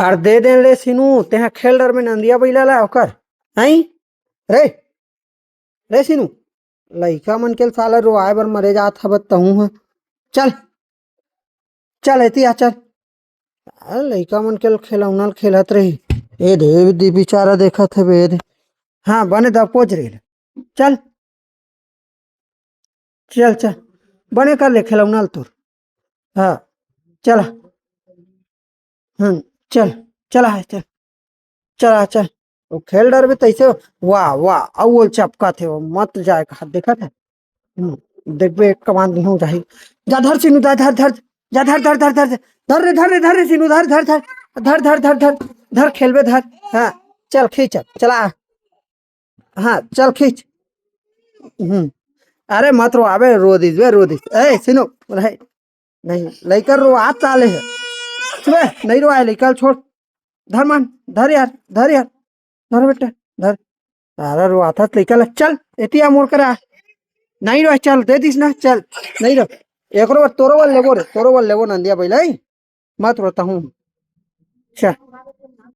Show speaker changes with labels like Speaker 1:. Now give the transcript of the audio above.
Speaker 1: और दे दे रे सिनू तेहा खेल डर में नंदिया बैला ला ओकर हई रे रे सिनू लइका मन के साला रोआए बर मरे जात हबत तहू ह चल चल एती आ चल लइका मन के खिलौना खेलत रही ए दे बेचारा देखत है बे हाँ बने द पोच रही चल चल चल बने कर ले खिलौना तोर हाँ चल चल चला है चल चला चल वो खेल डर भी तैसे वाह वाह अव्वल चपका थे वो मत जाए कहा देखा था देखबे एक कमान नहीं हो जाए जा धर सिनू धर धर धर जा धर धर धर धर धर रे धर रे धर रे सिनू धर धर धर धर धर धर धर धर खेलबे धर हाँ चल खींच चला हाँ चल खींच अरे मत रो आबे रो दिस ए सिनू नहीं नहीं लेकर रो आज चाले है बे नहीं रो आए लेकर छोड़ धर मान धर यार धर बेटा धर तारा रो आता लेकर चल एतिया मोड़ कर आ नहीं रो चल दे दिस ना चल नहीं रो एक तोरो बल लेबो रे तोरो बल लेबो नंदिया बैलाई मत रोता हूँ चल